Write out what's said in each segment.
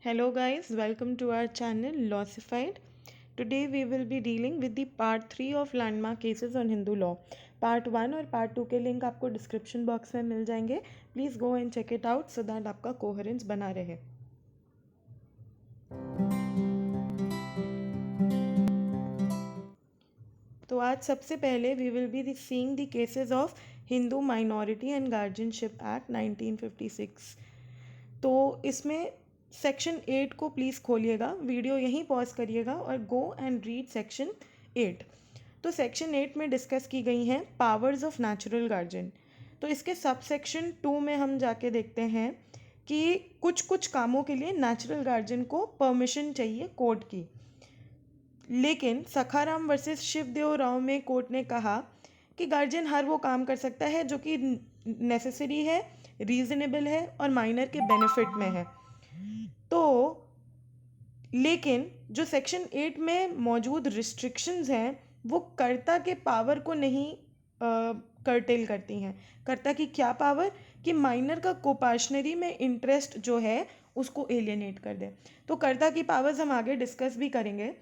Hello guys, welcome to our channel Lawsified. Today we will be dealing with the part 3 of landmark cases on Hindu law. Part 1 और part 2 के link आपको description box में मिल जाएंगे. Please go and check it out so that आपका coherence बना रहे. तो आज सबसे पहले we will be seeing the cases of Hindu minority and guardianship act 1956. तो इसमें सेक्शन 8 को प्लीज़ खोलिएगा, वीडियो यहीं पॉज करिएगा और गो एंड रीड सेक्शन 8. तो सेक्शन 8 में डिस्कस की गई हैं पावर्स ऑफ नेचुरल गार्जियन. तो इसके सब सेक्शन 2 में हम जाके देखते हैं कि कुछ कुछ कामों के लिए नेचुरल गार्जियन को परमिशन चाहिए कोर्ट की. लेकिन सखाराम वर्सेस शिवदेव राव में कोर्ट ने कहा कि गार्जियन हर वो काम कर सकता है जो कि नेसेसरी है, रीजनेबल है और माइनर के बेनिफिट में है. तो लेकिन जो सेक्शन 8 में मौजूद रिस्ट्रिक्शंस हैं वो कर्ता के पावर को नहीं कर्टेल करती हैं. कर्ता की क्या पावर कि माइनर का कोपाशनरी में इंटरेस्ट जो है उसको एलियनेट कर दे. तो कर्ता की पावर्स हम आगे डिस्कस भी करेंगे.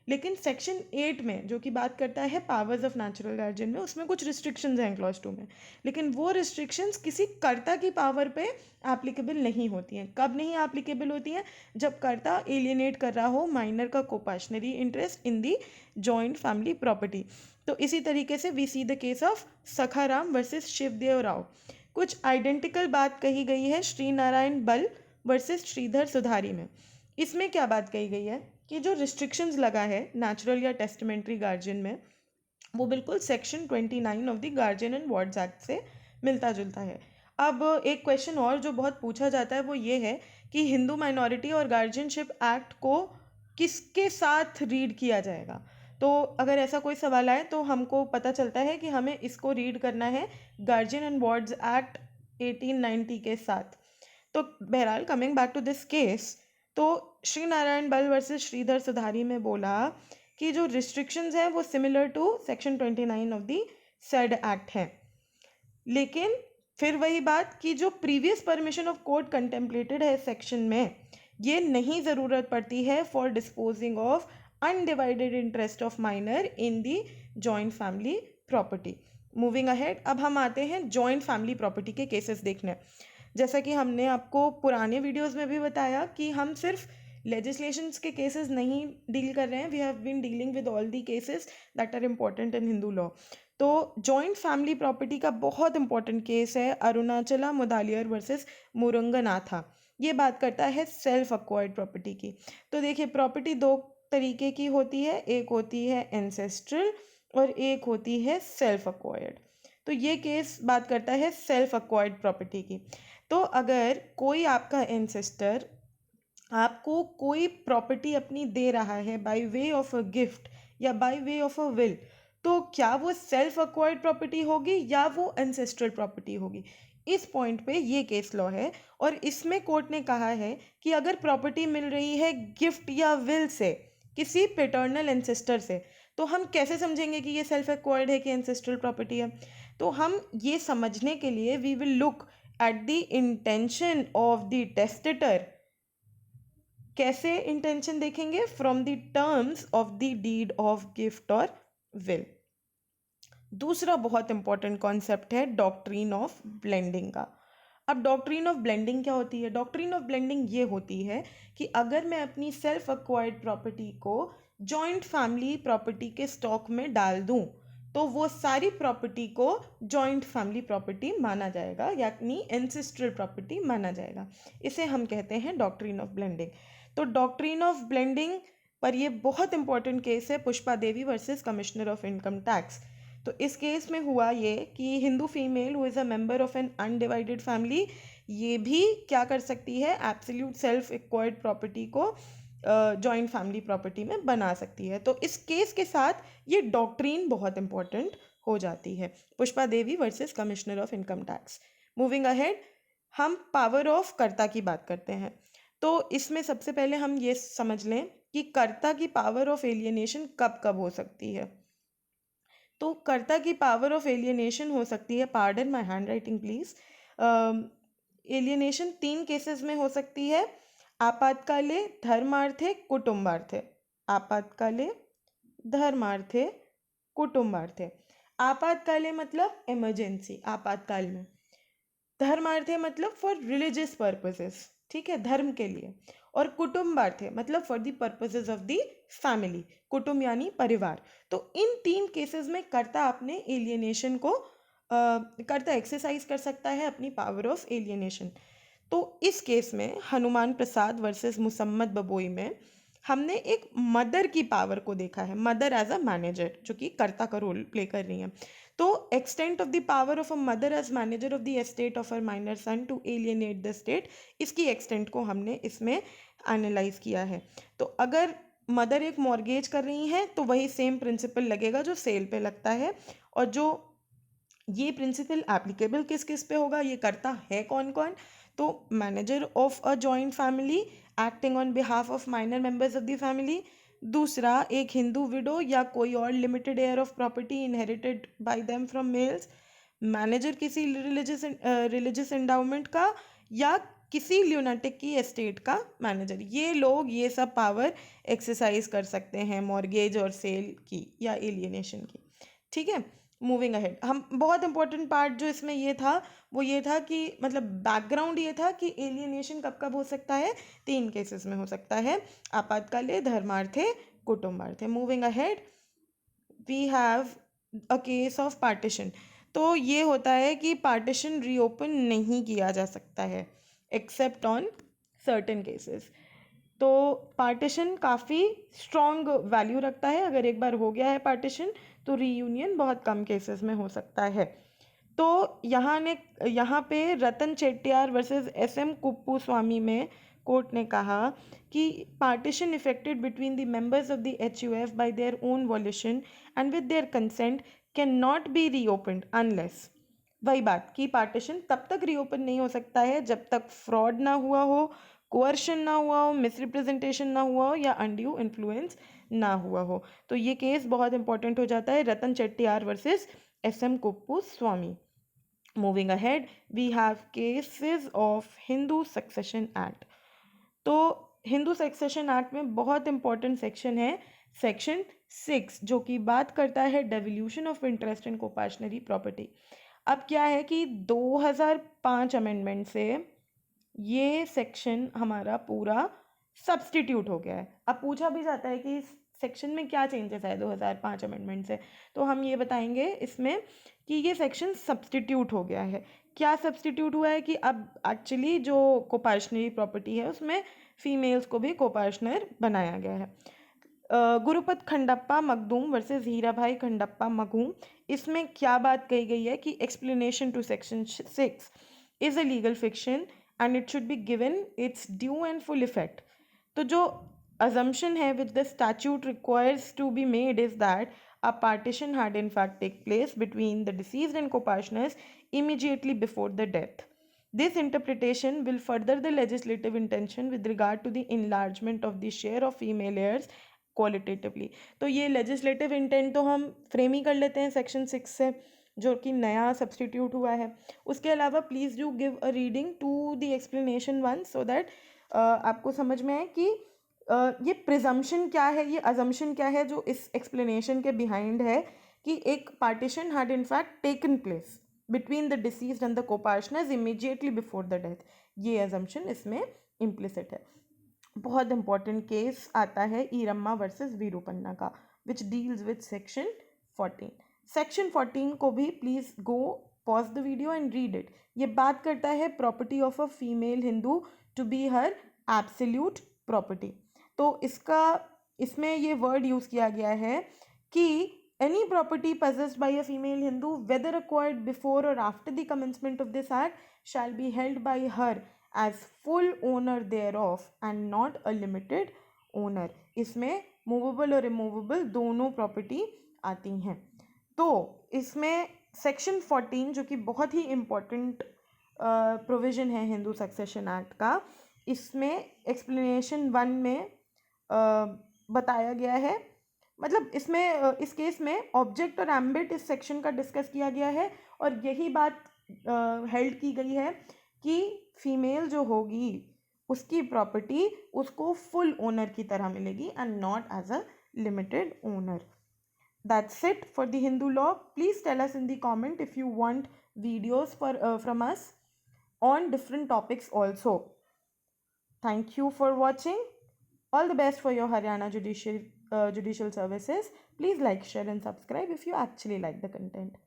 लेकिन सेक्शन 8 में जो कि बात करता है पावर्स ऑफ नेचुरल गार्जियन में, उसमें कुछ रिस्ट्रिक्शंस हैं क्लॉज 2 में. लेकिन वो रिस्ट्रिक्शंस किसी कर्ता की पावर पे एप्लीकेबल नहीं होती हैं. कब नहीं एप्लीकेबल होती हैं? जब कर्ता एलियनेट कर रहा हो माइनर का coparcenary interest in the joint family property. तो इसी तरीके से we see the case of Sakharam versus Shivdev Rao. कुछ आइडेंटिकल बात कही गई है श्री नारायण बल वर्सेस श्रीधर सुधारी में. इसमें क्या बात कही गई है कि जो रिस्ट्रिक्शंस लगा है नेचुरल या टेस्टामेंट्री गार्जियन में वो बिल्कुल section 29 of the guardian and wards act से मिलता जुलता है. अब एक क्वेश्चन और जो बहुत पूछा जाता है वो ये है कि हिंदू माइनॉरिटी और गार्जियनशिप एक्ट को किसके साथ रीड किया जाएगा. तो अगर ऐसा कोई सवाल आए तो हमको पता चलता है कि हमें इसको रीड करना है गार्जियन एंड वार्ड्स एक्ट 1890 के साथ. तो बहरहाल coming back to this case, तो श्री नारायण बल वर्सेस श्रीधर सुधारी में बोला कि जो रिस्ट्रिक्शंस हैं वो similar to section 29 of the said act हैं. लेकिन फिर वही बात कि जो previous permission of court contemplated है सेक्शन में, ये नहीं ज़रूरत पड़ती है for disposing of undivided interest of minor in the joint family property. Moving ahead, अब हम आते हैं जॉइंट फैमिली प्रॉपर्टी के केसेस देखने. जैसा कि हमने आपको पुराने वीडियोस में भी बताया कि हम सिर्फ लेजिस्लेशंस के केसेस नहीं डील कर रहे हैं, we have been dealing with all the cases that are important in Hindu law. तो जॉइंट फैमिली प्रॉपर्टी का बहुत इंपॉर्टेंट केस है अरुणाचला मुदालियर वर्सेस मुरंगनाथा. ये बात करता है सेल्फ अक्वायर्ड प्रॉपर्टी की. तो देखिए, प्रॉपर्टी दो तरीके की होती है, एक होती है एंसेस्ट्रल और एक होती है सेल्फ अक्वायर्ड. तो ये केस बात करता है सेल्फ अक्वायर्ड प्रॉपर्टी की. तो अगर कोई आपका एंसेस्टर आपको कोई प्रॉपर्टी अपनी दे रहा है by way of a gift या by way of a will, तो क्या वो सेल्फ अक्वायर्ड प्रॉपर्टी होगी या वो एंसेस्ट्रल प्रॉपर्टी होगी? इस पॉइंट पे ये केस लॉ है. और इसमें कोर्ट ने कहा है कि अगर प्रॉपर्टी मिल रही है गिफ्ट या विल से किसी पेटर्नल एंसेस्टर से, तो हम कैसे समझेंगे कि ये सेल्फ एक्वायर्ड है कि एंसेस्ट्रल प्रॉपर्टी है? तो हम ये समझने के लिए we will look at the intention of the testator. कैसे इंटेंशन देखेंगे? From the terms of the deed of gift और विल. दूसरा बहुत इंपॉर्टेंट कॉन्सेप्ट है डॉक्ट्रीन ऑफ ब्लेंडिंग का. अब डॉक्ट्रीन ऑफ ब्लेंडिंग क्या होती है? डॉक्ट्रीन ऑफ ब्लेंडिंग ये होती है कि अगर मैं अपनी सेल्फ एक्वायर्ड प्रॉपर्टी को जॉइंट फैमिली प्रॉपर्टी के स्टॉक में डाल दूं तो वो सारी प्रॉपर्टी को जॉइंट फैमिली प्रॉपर्टी माना जाएगा, यानी एंसेस्ट्रल प्रॉपर्टी माना जाएगा. इसे हम कहते हैं डॉक्ट्रीन ऑफ ब्लेंडिंग. तो डॉक्ट्रीन ऑफ ब्लेंडिंग पर ये बहुत इंपॉर्टेंट केस है Pushpa Devi versus commissioner of income tax. तो इस केस में हुआ ये कि Hindu female who is a member of an undivided family ये भी क्या कर सकती है? एब्सोल्यूट सेल्फ एक्वायर्ड प्रॉपर्टी को जॉइंट फैमिली प्रॉपर्टी में बना सकती है. तो इस केस के साथ ये डॉक्ट्रीन बहुत इंपॉर्टेंट हो जाती है. Pushpa Devi versus commissioner of income tax. Moving ahead, हम पावर ऑफ कर्ता की बात करते हैं. तो इसमें सबसे पहले हम ये समझ लें कि कर्ता की पावर ऑफ एलियनेशन कब कब हो सकती है. तो कर्ता की पावर ऑफ एलियनेशन हो सकती है, pardon my hand writing please, alienation 3 cases में हो सकती है. आपातकाले धर्मार्थे कुटुंबार्थे, आपातकाले धर्मार्थे कुटुंबार्थे। आपातकाले मतलब इमरजेंसी, आपातकाल में। धर्मार्थे मतलब फॉर रिलीजियस पर्पसेस, ठीक है, धर्म के लिए। और कुटुंबार्थे मतलब for the purposes of the family, कुटुंब यानी परिवार। तो इन 3 केसेस में कर्ता अपने एलियनेशन को कर्ता एक्सरसाइज कर सकता है अपनी पावर ऑफ एलियनेशन। तो इस केस में हनुमान प्रसाद वर्सेस मुसम्मद बबोई में हमने एक मदर की पावर को देखा है, मदर एज अ मैनेजर, जो कि कर्ता का रोल प्ले कर रही है। तो extent of the power of a mother as manager of the estate of her minor son to alienate the state, इसकी एक्सटेंट को हमने इसमें एनालाइज किया है। तो अगर मदर एक मॉर्गेज कर रही हैं तो वही सेम प्रिंसिपल लगेगा जो सेल पे लगता है। और जो ये प्रिंसिपल एप्लीकेबल किस किस पे होगा, ये करता है कौन कौन, तो manager of a joint family acting on behalf of minor members of the family. दूसरा, एक हिंदू विडो या कोई और limited heir of property inherited by them from males. Manager किसी रिलीजियस एंडाउमेंट का या किसी ल्यूनाटिक की एस्टेट का मैनेजर। ये लोग ये सब पावर एक्सरसाइज कर सकते हैं मॉर्गेज और सेल की या एलियनेशन की, ठीक है। मूविंग अहेड, हम बहुत इंपॉर्टेंट पार्ट जो इसमें ये था वो ये था कि मतलब बैकग्राउंड ये था कि एलियनेशन कब कब हो सकता है, 3 केसेस में हो सकता है, आपातकाले धर्मार्थे कुटुंबार्थे। Moving ahead, we have a case of partition. तो ये होता है कि पार्टीशन रीओपन नहीं किया जा सकता है एक्सेप्ट ऑन सर्टेन केसेस। तो पार्टीशन काफ़ी स्ट्रॉन्ग वैल्यू रखता है, अगर एक बार हो गया है पार्टीशन तो रीयूनियन बहुत कम केसेस में हो सकता है। तो यहाँ पे रतन चेट्टियार वर्सेस एस.एम. कुप्पू स्वामी में कोर्ट ने कहा कि partition affected between the members of the HUF bye their own violation and with their consent can not be reopened unless, वही बात कि पार्टीशन तब तक रीओपन नहीं हो सकता है जब तक फ्रॉड ना हुआ हो, कोअर्शन ना हुआ हो, मिसरिप्रेजेंटेशन ना हुआ हो या अनड्यू इन्फ्लुएंस ना हुआ हो। तो ये केस बहुत इंपॉर्टेंट हो जाता है, Ratan Chettiar versus S M. Kuppu Swamy. Moving ahead, we have cases of Hindu succession act. तो हिंदू सक्सेशन एक्ट में बहुत इंपॉर्टेंट सेक्शन है सेक्शन 6, जो कि बात करता है devolution of interest in coparcenary property. अब क्या है कि 2005 अमेंडमेंट से ये सेक्शन हमारा पूरा सब्स्टिट्यूट हो गया है। अब पूछा भी जाता है कि इस सेक्शन में क्या चेंजेस आए 2005 अमेंडमेंट से, तो हम ये बताएंगे इसमें कि ये सेक्शन सब्स्टिट्यूट हो गया है। क्या सब्स्टिट्यूट हुआ है कि अब एक्चुअली जो कोपाशनरी प्रॉपर्टी है उसमें फीमेल्स को भी कोपाशनर बनाया गया है। गुरुपत खंडप्पा मखदूम वर्सेस हीराभाई खंडप्पा मखदूम, इसमें क्या बात कही गई है कि explanation to section 6 is a legal fiction and it should be given its due and full effect. तो जो assumption है which the statute requires to be made is that a partition had in fact take place between the deceased and co-partners immediately before the death. This interpretation will further the legislative intention with regard to the enlargement of the share of female heirs qualitatively. तो ये legislative intent तो हम frame ही कर लेते हैं section 6 से, जो कि नया सब्सटीट्यूट हुआ है। उसके अलावा please do give a reading to the explanation one so that आपको समझ में आए कि ये प्रिजम्पशन क्या है, ये अजम्पशन क्या है जो इस एक्सप्लेनेशन के बिहाइंड है कि एक partition had in fact taken place between the deceased and the copartners immediately before the death. ये अजम्पशन इसमें इम्प्लिसिट है। बहुत इंपॉर्टेंट केस आता है ईरम्मा वर्सेस वीरूपन्ना का which deals with section 14। Section 14 को भी please go pause the video and read it. ये बात करता है property of a female Hindu to be her absolute property. तो इसमें ये वर्ड यूज किया गया है कि any property possessed by a female Hindu whether acquired before or after the commencement of this act shall be held by her as full owner thereof and not a limited owner। इसमें movable और removable दोनों property आती हैं। तो इसमें section 14 जो कि बहुत ही इम्पोर्टेंट प्रोविज़न है हिंदू सक्सेशन एक्ट का, इसमें एक्सप्लेनेशन 1 में बताया गया है, मतलब इसमें इस केस में ऑब्जेक्ट और एम्बिट इस सेक्शन का डिस्कस किया गया है और यही बात हेल्ड की गई है कि फीमेल जो होगी उसकी प्रॉपर्टी उसको फुल ओनर की तरह मिलेगी and not as a limited owner. That's it for the Hindu law. Please tell us in the comment if you want videos from us on different topics also. Thank you for watching. All the best for your Haryana judicial services. Please like, share and subscribe if you actually like the content.